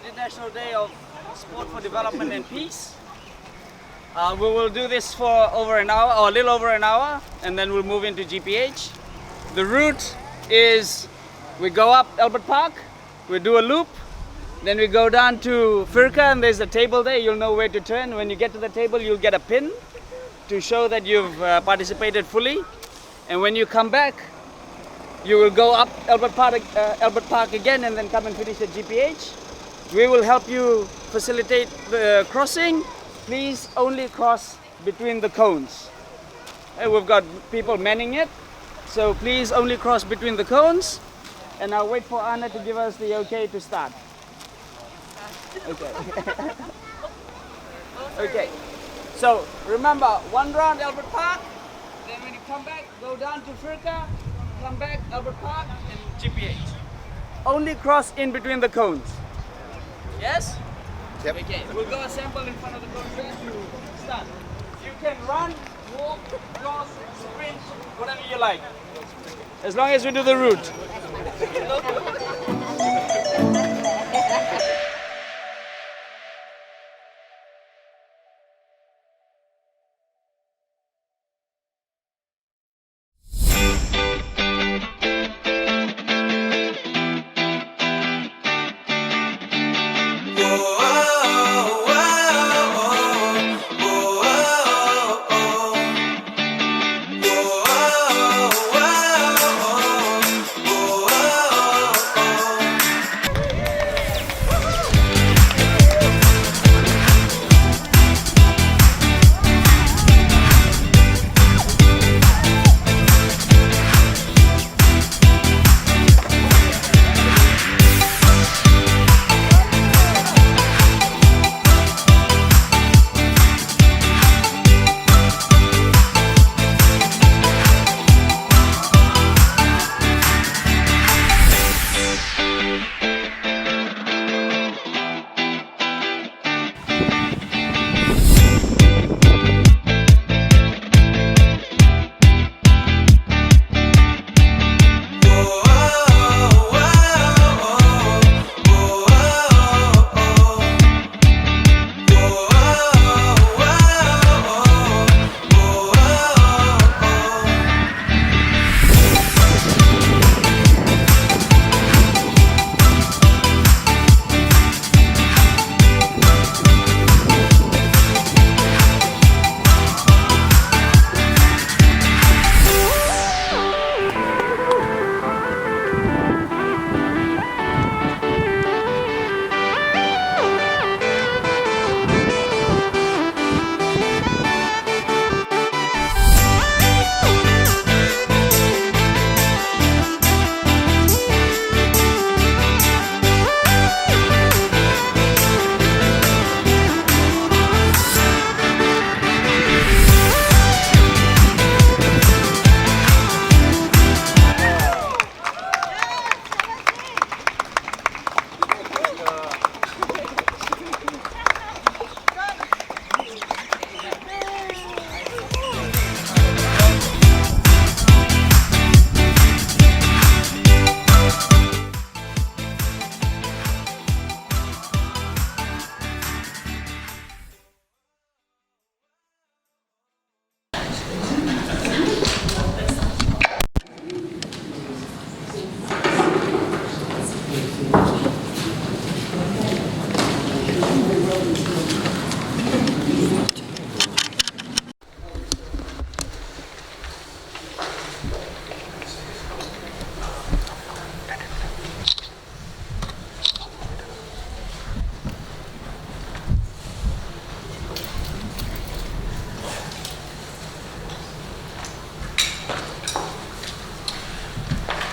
International Day of Sport for Development and Peace. We will do this for over an hour, or a little over an hour, and then we'll move into GPH. The route is, we go up Albert Park, we do a loop, then we go down to Firka, and there's a table there. You'll know where to turn. When you get to the table, you'll get a pin to show that you've participated fully. And when you come back, you will go up Albert Park again, and then come and finish at GPH. We will help you facilitate the crossing. Please only cross between the cones. We've got people manning it, so please only cross between the cones. And I'll wait for Anna to give us the okay to start. Okay. Okay. So remember, one round Albert Park, then when you come back, go down to Firka, come back Albert Park and GPH. Only cross in between the cones. Yes? Yep. Okay, we'll go assemble in front of the cones there to start. You can run, walk, cross, sprint, whatever you like. As long as we do the route.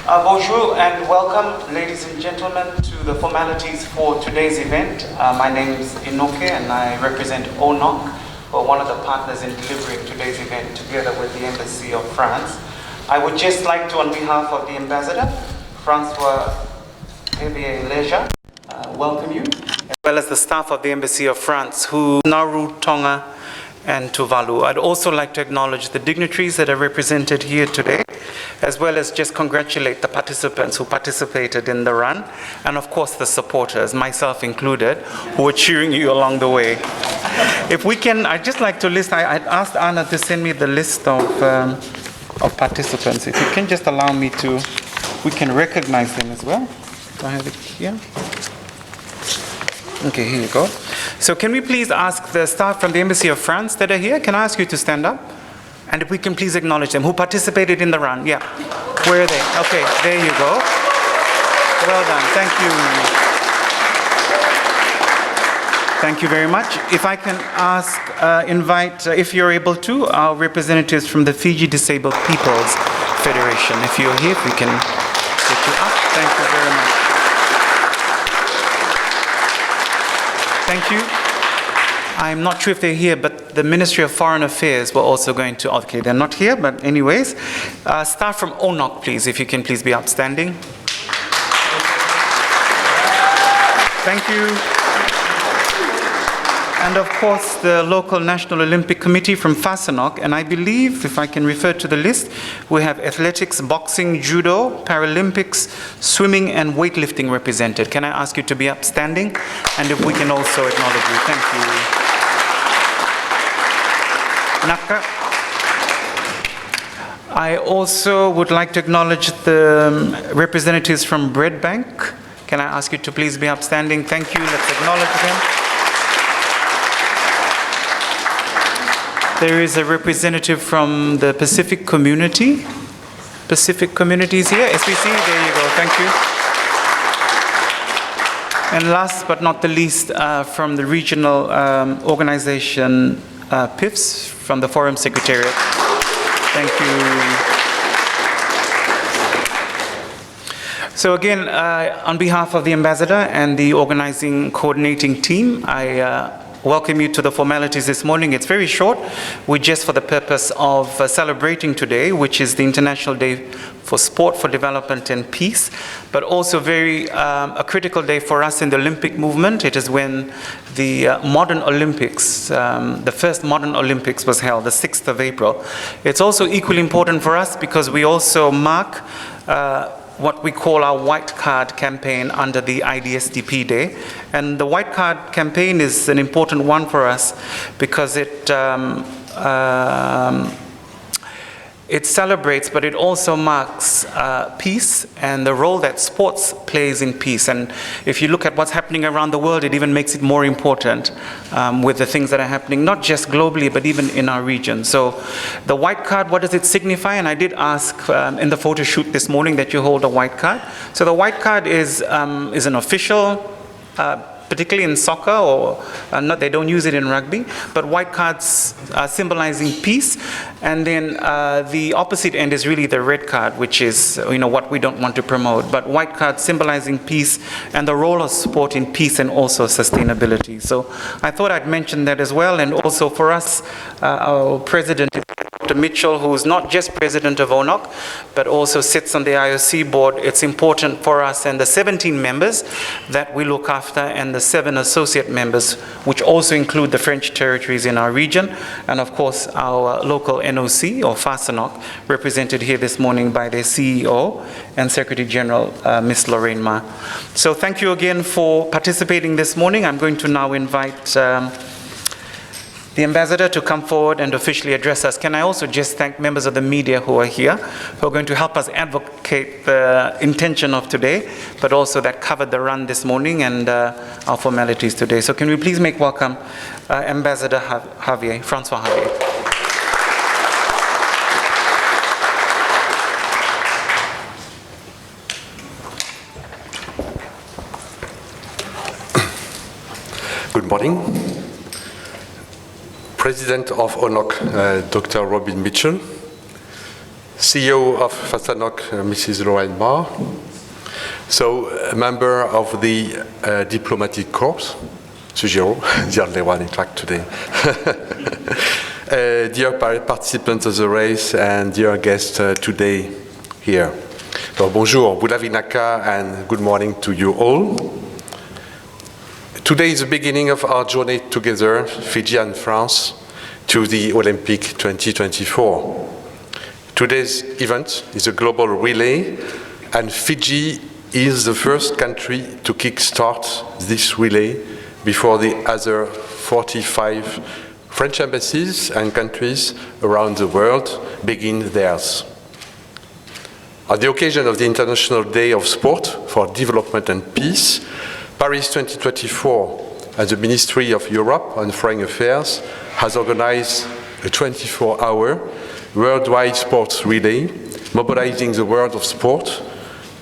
Bonjour and welcome, ladies and gentlemen, to the formalities for today's event. My name is Inoke and I represent ONOC, one of the partners in delivering today's event together with the Embassy of France. I would just like to, on behalf of the Ambassador, Francois Leisure, welcome you, as well as the staff of the Embassy of France, who Nauru, Tonga, and Tuvalu. I'd also like to acknowledge the dignitaries that are represented here today, as well as just congratulate the participants who participated in the run, and of course the supporters, myself included, who were cheering you along the way. If we can, I'd just like to list, I asked Anna to send me the list of participants. If you can just allow me to, we can recognize them as well. Do I have it here? Okay, here you go. So can we please ask the staff from the Embassy of France that are here, can I ask you to stand up? And if we can please acknowledge them, who participated in the run. Yeah. Where are they? Okay, there you go. Well done, thank you. Thank you very much. If I can ask, invite, if you're able to, our representatives from the Fiji Disabled People's Federation. If you're here, if we can get you up. Thank you very much. Thank you. I'm not sure if they're here, but the Ministry of Foreign Affairs were also going to, okay, they're not here, but anyways. Staff from ONOC, please, if you can please be upstanding. Thank you. And of course, the local National Olympic Committee from Fasanok, and I believe, if I can refer to the list, we have athletics, boxing, judo, Paralympics, swimming, and weightlifting represented. Can I ask you to be upstanding? And if we can also acknowledge you. Thank you. Naka. I also would like to acknowledge the representatives from Bread Bank. Can I ask you to please be upstanding? Thank you. Let's acknowledge them. There is a representative from the Pacific Community. Pacific Communities here, SPC, there you go, thank you. And last but not the least, from the regional organization PIFS, from the Forum Secretariat. Thank you. So again, on behalf of the Ambassador and the organizing coordinating team, I welcome you to the formalities this morning. It's very short. We're just for the purpose of celebrating today, which is the International Day for Sport, for Development and Peace, but also a critical day for us in the Olympic movement. It is when the modern Olympics, the first modern Olympics was held, the 6th of April. It's also equally important for us because we also mark what we call our White Card campaign under the IDSDP Day. And the White Card campaign is an important one for us because it celebrates, but it also marks peace and the role that sports plays in peace. And if you look at what's happening around the world, it even makes it more important with the things that are happening, not just globally, but even in our region. So the white card, what does it signify? And I did ask in the photo shoot this morning that you hold a white card. So the white card is an official, particularly in soccer, or not, they don't use it in rugby, but white cards symbolizing peace. And then the opposite end is really the red card, which is what we don't want to promote. But white card symbolizing peace and the role of sport in peace and also sustainability. So I thought I'd mention that as well. And also for us, our president, Dr. Mitchell, who is not just president of ONOC, but also sits on the IOC board. It's important for us and the 17 members that we look after, and the 7 associate members, which also include the French territories in our region, and of course our local NOC, or FASANOC, represented here this morning by their CEO and Secretary General, Ms. Lorraine Ma. So thank you again for participating this morning. I'm going to now invite the Ambassador to come forward and officially address us. Can I also just thank members of the media who are here, who are going to help us advocate the intention of today, but also that covered the run this morning and our formalities today. So can we please make welcome Ambassador Javier, Francois Javier. Good morning. President of ONOC, Dr. Robin Mitchell, CEO of FASANOC, Mrs. Lorraine Ma, so a member of the Diplomatic Corps, Sugiro, the only one in fact today, dear participants of the race and dear guests today here. So bonjour, Bulavi Naka, and good morning to you all. Today is the beginning of our journey together, Fiji and France, to the Olympic 2024. Today's event is a global relay, and Fiji is the first country to kickstart this relay before the other 45 French embassies and countries around the world begin theirs. On the occasion of the International Day of Sport for Development and Peace, Paris 2024 and the Ministry of Europe and Foreign Affairs has organized a 24-hour worldwide sports relay, mobilizing the world of sport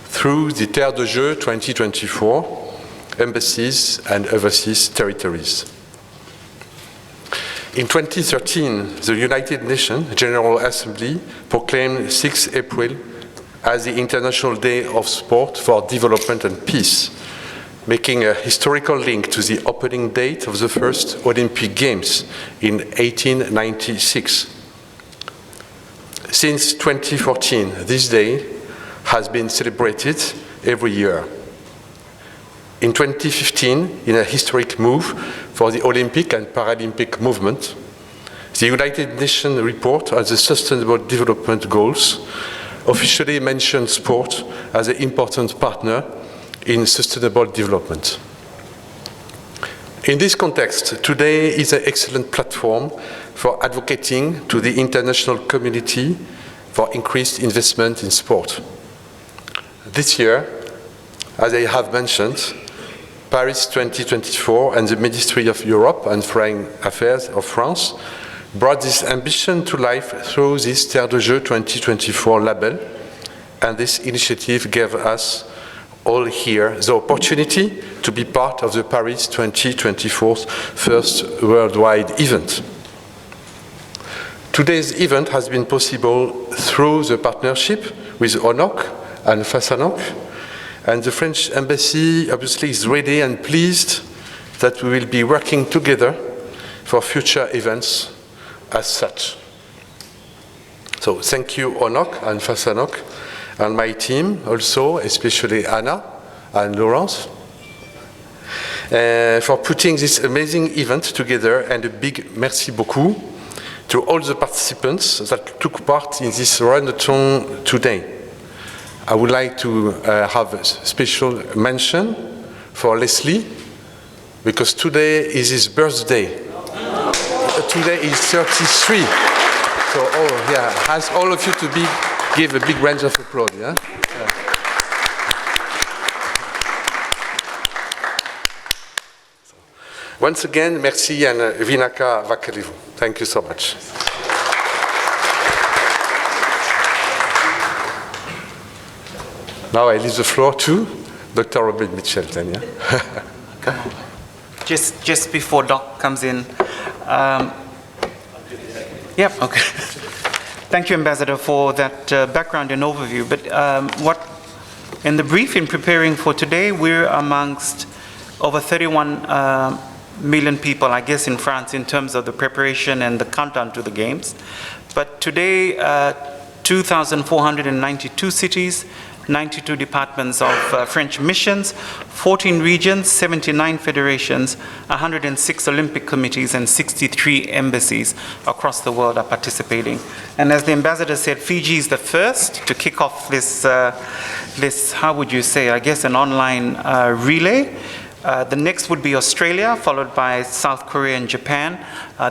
through the Terre de Jeux 2024 embassies and overseas territories. In 2013, the United Nations General Assembly proclaimed 6 April as the International Day of Sport for Development and Peace, making a historical link to the opening date of the first Olympic Games in 1896. Since 2014, this day has been celebrated every year. In 2015, in a historic move for the Olympic and Paralympic movement, the United Nations report on the Sustainable Development Goals officially mentioned sport as an important partner in sustainable development. In this context, today is an excellent platform for advocating to the international community for increased investment in sport. This year, as I have mentioned, Paris 2024 and the Ministry of Europe and Foreign Affairs of France brought this ambition to life through this Terre de Jeux 2024 label, and this initiative gave us all here the opportunity to be part of the Paris 2024's first worldwide event. Today's event has been possible through the partnership with ONOC and FASANOC, and the French Embassy obviously is ready and pleased that we will be working together for future events as such. So thank you ONOC and FASANOC and my team also, especially Anna and Laurence, for putting this amazing event together, and a big merci beaucoup to all the participants that took part in this run-a-thon today. I would like to have a special mention for Leslie, because today is his birthday. Today is 33. So, ask all of you to give a big round of applause. Yeah? Once again, merci and Vinaka Vakalivu. Thank you so much. Now I leave the floor to Dr. Robin Mitchell. Then, yeah? Come on. Just before Doc comes in. Yep, okay. Thank you, Ambassador, for that background and overview. But in the brief, in preparing for today, we're amongst over 31 million people, I guess, in France in terms of the preparation and the countdown to the games. But today, 2,492 cities, 92 departments of French missions, 14 regions, 79 federations, 106 Olympic committees, and 63 embassies across the world are participating. And as the ambassador said, Fiji is the first to kick off this, how would you say, I guess an online relay. The next would be Australia, followed by South Korea and Japan,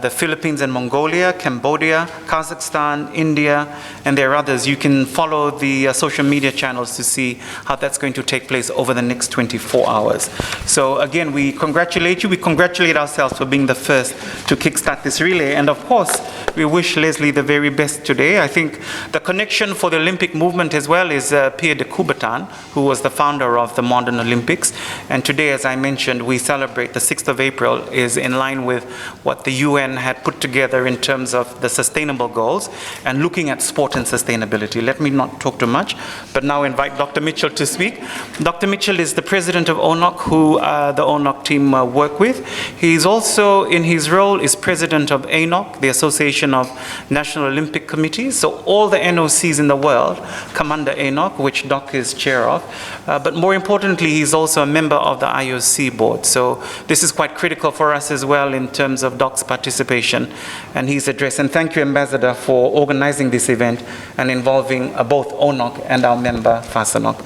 the Philippines and Mongolia, Cambodia, Kazakhstan, India, and there are others. You can follow the social media channels to see how that's going to take place over the next 24 hours. So again, we congratulate you. We congratulate ourselves for being the first to kickstart this relay. And of course, we wish Leslie the very best today. I think the connection for the Olympic movement as well is Pierre de Coubertin, who was the founder of the modern Olympics. And today, as I mentioned, we celebrate the 6th of April is in line with what the UN had put together in terms of the sustainable goals and looking at sport and sustainability. Let me not talk too much, but now invite Dr. Mitchell to speak. Dr. Mitchell is the president of ONOC, who the ONOC team work with. He's also, in his role, is president of ANOC, the Association of National Olympic Committees. So all the NOCs in the world come under ANOC, which Doc is chair of. But more importantly, he's also a member of the IOC IOC board. So this is quite critical for us as well in terms of DOC's participation and his address. And thank you, Ambassador, for organizing this event and involving both ONOC and our member, FASANOC.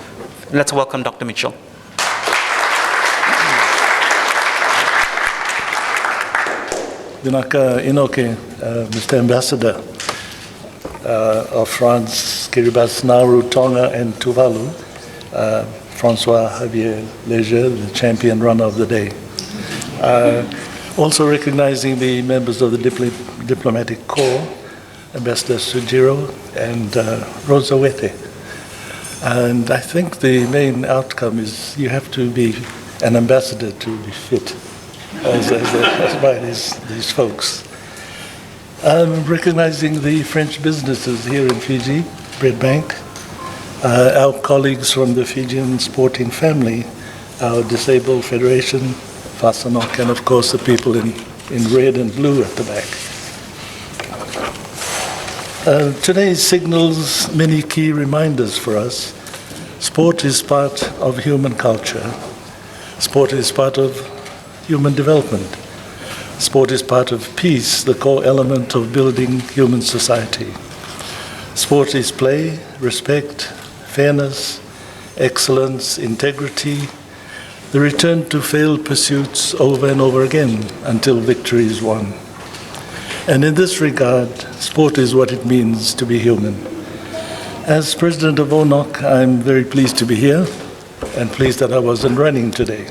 Let's welcome Dr. Mitchell. Dinaka Inoke, Mr. Ambassador of France, Kiribati, Nauru, Tonga, and Tuvalu, Francois Javier Leger, the champion runner of the day. Also recognizing the members of the diplomatic corps, Ambassador Sujiro and Rosa Wete. And I think the main outcome is you have to be an ambassador to be fit, as by these folks. I'm recognizing the French businesses here in Fiji, Breadbank, our colleagues from the Fijian sporting family, our disabled federation, FASANOC, and of course the people in red and blue at the back. Today signals many key reminders for us. Sport is part of human culture. Sport is part of human development. Sport is part of peace, the core element of building human society. Sport is play, respect, fairness, excellence, integrity, the return to failed pursuits over and over again until victory is won. And in this regard, sport is what it means to be human. As President of ONOC, I'm very pleased to be here and pleased that I wasn't running today.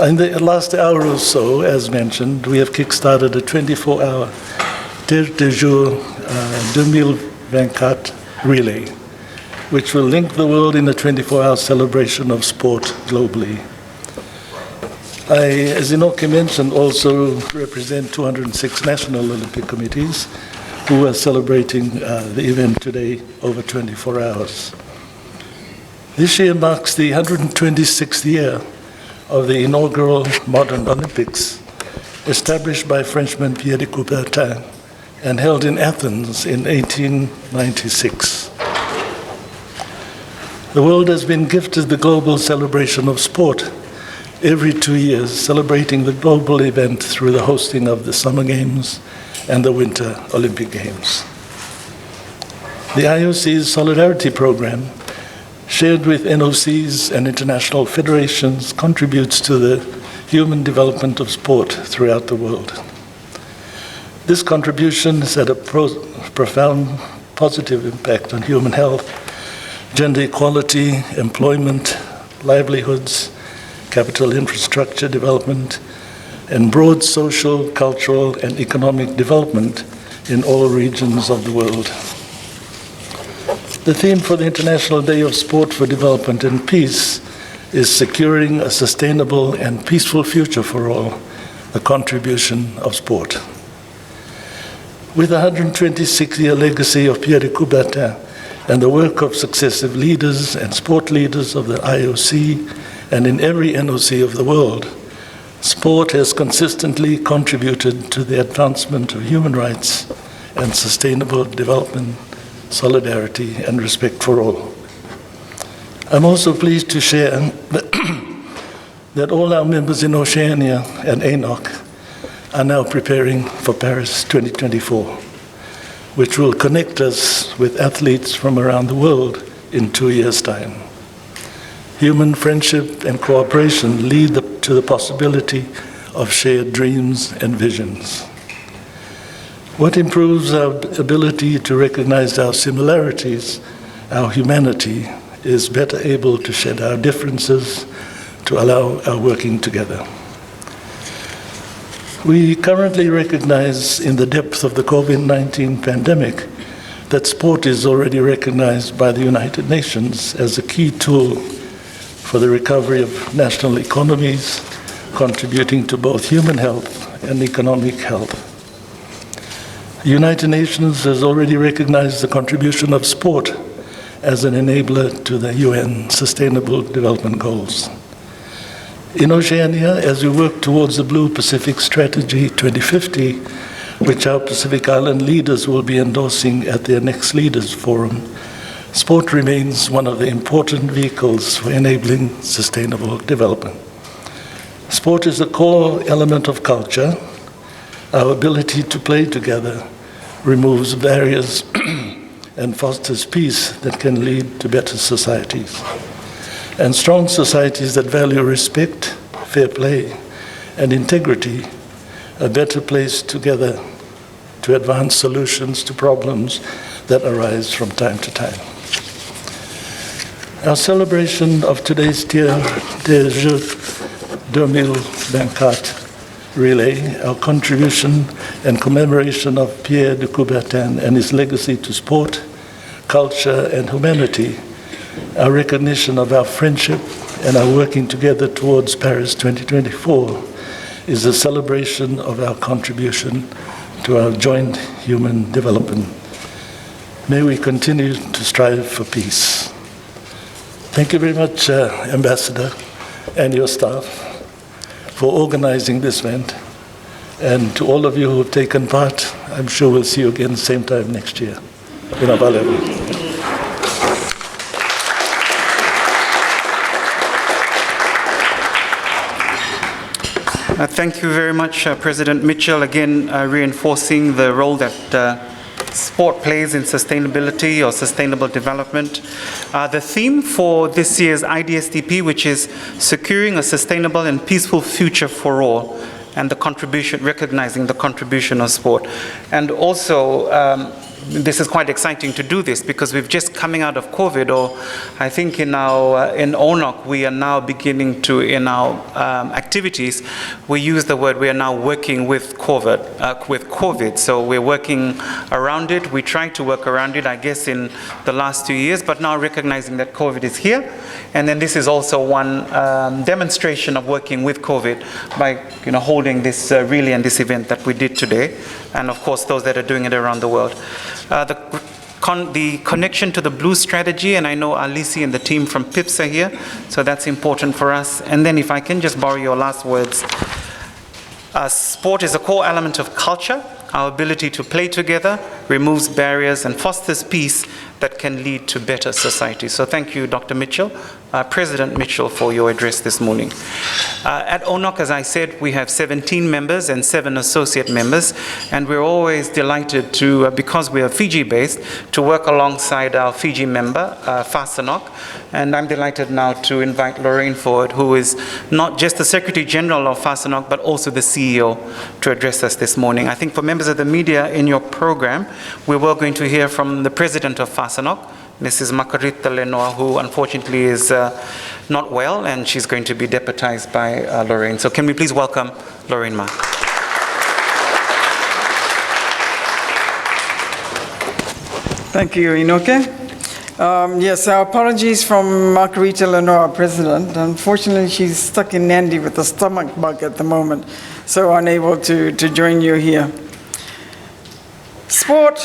In the last hour or so, as mentioned, we have kick-started a 24-hour Terre de Jeux 2024 relay, which will link the world in a 24-hour celebration of sport globally. I, as Inoke mentioned, also represent 206 national Olympic committees who are celebrating the event today over 24 hours. This year marks the 126th year of the inaugural modern Olympics, established by Frenchman Pierre de Coubertin and held in Athens in 1896. The world has been gifted the global celebration of sport every 2 years, celebrating the global event through the hosting of the Summer Games and the Winter Olympic Games. The IOC's Solidarity Program, shared with NOCs and international federations, contributes to the human development of sport throughout the world. This contribution has had a profound positive impact on human health, gender equality, employment, livelihoods, capital infrastructure development, and broad social, cultural, and economic development in all regions of the world. The theme for the International Day of Sport for Development and Peace is securing a sustainable and peaceful future for all, the contribution of sport. With the 126-year legacy of Pierre de Coubertin and the work of successive leaders and sport leaders of the IOC and in every NOC of the world, sport has consistently contributed to the advancement of human rights and sustainable development, solidarity, and respect for all. I'm also pleased to share that all our members in Oceania and ANOC are now preparing for Paris 2024, which will connect us with athletes from around the world in 2 years' time. Human friendship and cooperation lead to the possibility of shared dreams and visions. What improves our ability to recognize our similarities, our humanity, is better able to shed our differences to allow our working together. We currently recognize in the depth of the COVID-19 pandemic that sport is already recognized by the United Nations as a key tool for the recovery of national economies, contributing to both human health and economic health. The United Nations has already recognized the contribution of sport as an enabler to the UN Sustainable Development Goals. In Oceania, as we work towards the Blue Pacific Strategy 2050, which our Pacific Island leaders will be endorsing at their next Leaders Forum, sport remains one of the important vehicles for enabling sustainable development. Sport is a core element of culture. Our ability to play together removes barriers and fosters peace that can lead to better societies. And strong societies that value respect, fair play, and integrity are better placed together to advance solutions to problems that arise from time to time. Our celebration of today's Terre de Jeux 2024 relay, our contribution and commemoration of Pierre de Coubertin and his legacy to sport, culture, and humanity, our recognition of our friendship and our working together towards Paris 2024 is a celebration of our contribution to our joint human development. May we continue to strive for peace. Thank you very much, Ambassador, and your staff for organizing this event. And to all of you who have taken part, I'm sure we'll see you again same time next year. Thank you very much, President Mitchell, again reinforcing the role that sport plays in sustainability or sustainable development. The theme for this year's IDSDP, which is securing a sustainable and peaceful future for all, and the contribution, recognizing the contribution of sport. And also, this is quite exciting to do this because we've just coming out of COVID, or I think in ONOC we are now beginning to, in our activities, we use the word we are now working with COVID. So we're working around it. We try to work around it, I guess, in the last 2 years, but now recognizing that COVID is here. And then this is also one demonstration of working with COVID by holding this relay and this event that we did today. And of course, those that are doing it around the world. The connection to the Blue Strategy, and I know Alisi and the team from PIPS are here, so that's important for us. And then if I can just borrow your last words, sport is a core element of culture. Our ability to play together removes barriers and fosters peace that can lead to better society. So thank you, Dr. Mitchell, President Mitchell, for your address this morning. At ONOC, as I said, we have 17 members and 7 associate members, and we're always delighted to, because we are Fiji-based, to work alongside our Fiji member, FASANOC. And I'm delighted now to invite Lorraine forward, who is not just the Secretary General of FASANOC, but also the CEO, to address us this morning. I think for members of the media in your program, we were going to hear from the President of FASANOC, Mrs. Margarita Lenoir, who unfortunately is not well, and she's going to be deputized by Lorraine. So can we please welcome Lorraine Ma. Thank you, Inoke. Yes, our apologies from Margarita Lenoir, our President. Unfortunately, she's stuck in Nandi with a stomach bug at the moment, so unable to join you here. Sport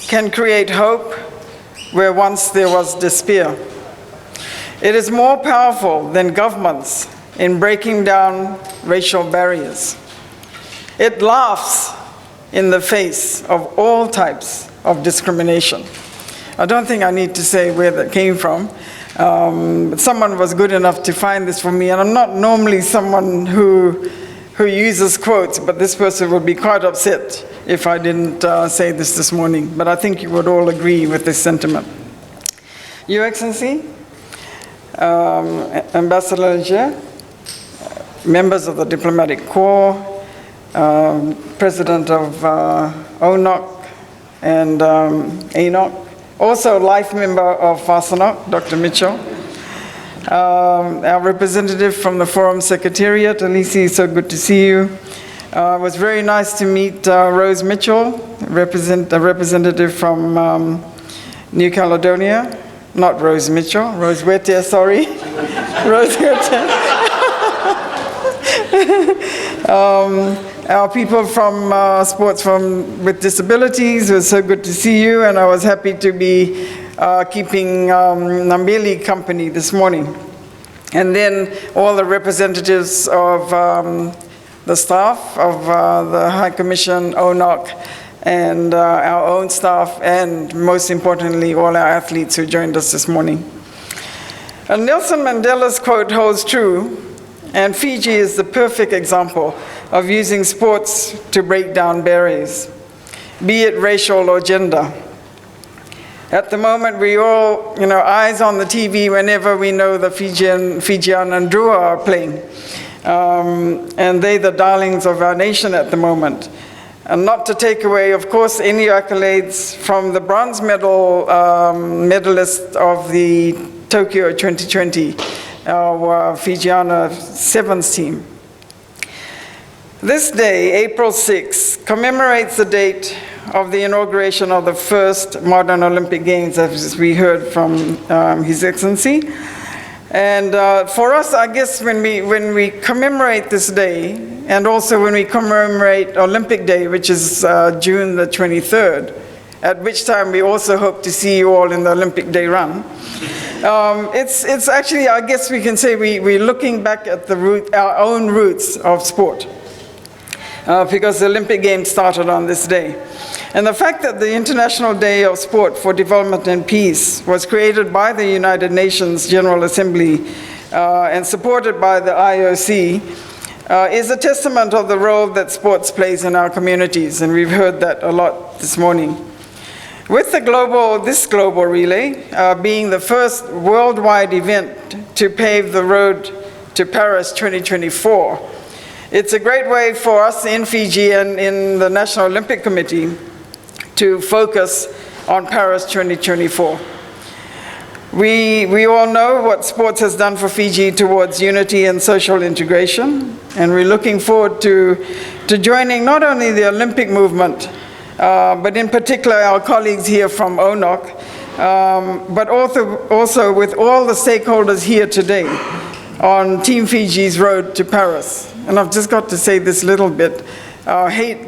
can create hope where once there was despair. It is more powerful than governments in breaking down racial barriers. It laughs in the face of all types of discrimination. I don't think I need to say where that came from, but someone was good enough to find this for me, and I'm not normally someone who uses quotes, but this person would be quite upset if I didn't say this morning, but I think you would all agree with this sentiment. Your Excellency, Ambassador Leger, members of the Diplomatic Corps, President of ONOC and ANOC, also life member of FASANOC, Dr. Mitchell, our representative from the Forum Secretariat, Alisi, so good to see you. It was very nice to meet Rose Mitchell, a representative from New Caledonia. Not Rose Mitchell, Rose Wete, sorry. Rose Wete. Our people from Sports with Disabilities, it was so good to see you, and I was happy to be keeping Nambeli company this morning. And then all the representatives of the staff of the High Commission, ONOC, and our own staff, and most importantly, all our athletes who joined us this morning. And Nelson Mandela's quote holds true, And Fiji is the perfect example of using sports to break down barriers, be it racial or gender. At the moment, we all, eyes on the TV whenever we know the Fijian and Drua are playing. And they're the darlings of our nation at the moment. And not to take away, of course, any accolades from the bronze medal medalist of the Tokyo 2020, our Fijiana Sevens team. This day, April 6, commemorates the date of the inauguration of the first modern Olympic Games, as we heard from His Excellency. And for us, I guess when we commemorate this day, and also when we commemorate Olympic Day, which is June the 23rd, at which time we also hope to see you all in the Olympic Day run. It's actually, I guess we can say we're looking back at our own roots of sport, because the Olympic Games started on this day. And the fact that the International Day of Sport for Development and Peace was created by the United Nations General Assembly and supported by the IOC is a testament of the role that sports plays in our communities, and we've heard that a lot this morning. With this global relay being the first worldwide event to pave the road to Paris 2024, it's a great way for us in Fiji and in the National Olympic Committee to focus on Paris 2024. We all know what sports has done for Fiji towards unity and social integration, and we're looking forward to joining not only the Olympic movement, but in particular our colleagues here from ONOC, but also with all the stakeholders here today on Team Fiji's road to Paris. And I've just got to say this little bit. I hate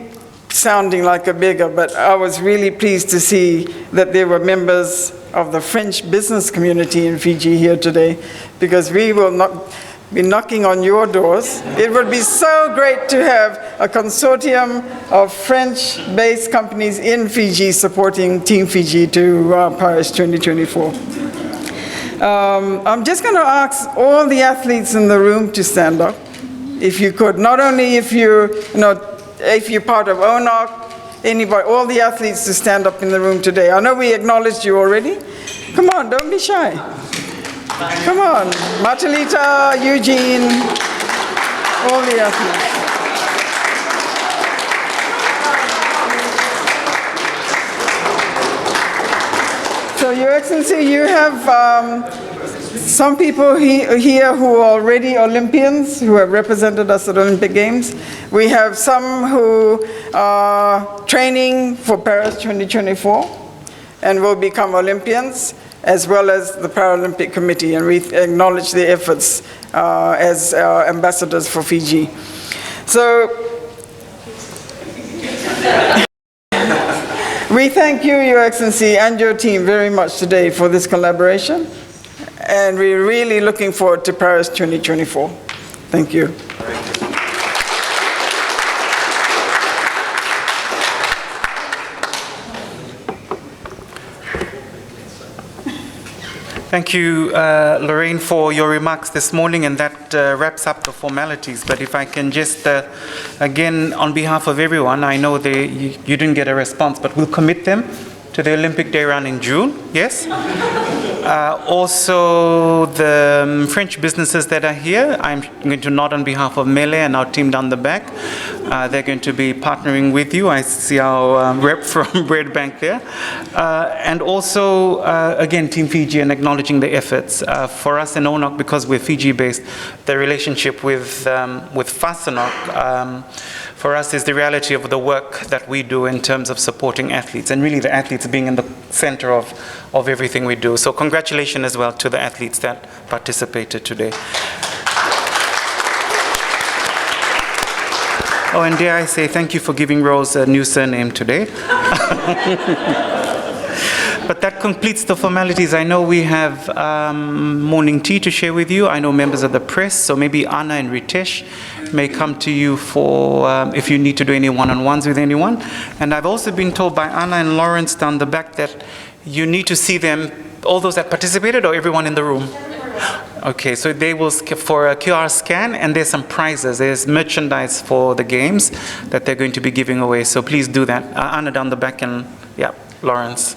sounding like a beggar, but I was really pleased to see that there were members of the French business community in Fiji here today, because we will not be knocking on your doors. It would be so great to have a consortium of French-based companies in Fiji supporting Team Fiji to Paris 2024. I'm just going to ask all the athletes in the room to stand up, if you could. Not only if you're part of ONOC, anybody, all the athletes to stand up in the room today. I know we acknowledged you already. Come on, don't be shy. Come on, Martelita, Eugene, all the athletes. So, Your Excellency, you have some people here who are already Olympians, who have represented us at Olympic Games. We have some who are training for Paris 2024 and will become Olympians, as well as the Paralympic Committee, and we acknowledge their efforts as ambassadors for Fiji. So, we thank you, Your Excellency, and your team very much today for this collaboration, and we're really looking forward to Paris 2024. Thank you. Thank you, Lorraine, for your remarks this morning, and that wraps up the formalities. But if I can just, again, on behalf of everyone, I know you didn't get a response, but we'll commit them to the Olympic Day run in June, yes? Also, the French businesses that are here, I'm going to nod on behalf of Mele and our team down the back. They're going to be partnering with you. I see our rep from Bread Bank there. And also, again, Team Fiji, and acknowledging the efforts. For us in ONOC, because we're Fiji-based, the relationship with FASANOC, for us is the reality of the work that we do in terms of supporting athletes, and really the athletes being in the center of everything we do. So congratulations as well to the athletes that participated today. Oh, and dare I say thank you for giving Rose a new surname today. But that completes the formalities. I know we have morning tea to share with you. I know members of the press, so maybe Anna and Ritesh may come to you for if you need to do any one-on-ones with anyone. And I've also been told by Anna and Lawrence down the back that you need to see them, all those that participated, or everyone in the room? Okay, so they will for a QR scan, and there's some prizes. There's merchandise for the games that they're going to be giving away. So please do that. Anna down the back, and yeah, Lawrence.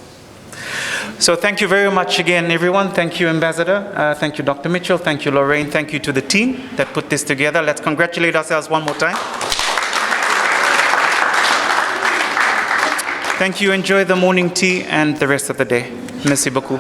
So thank you very much again, everyone. Thank you, Ambassador. Thank you, Dr. Mitchell. Thank you, Lorraine. Thank you to the team that put this together. Let's congratulate ourselves one more time. Thank you. Enjoy the morning tea and the rest of the day. Merci beaucoup.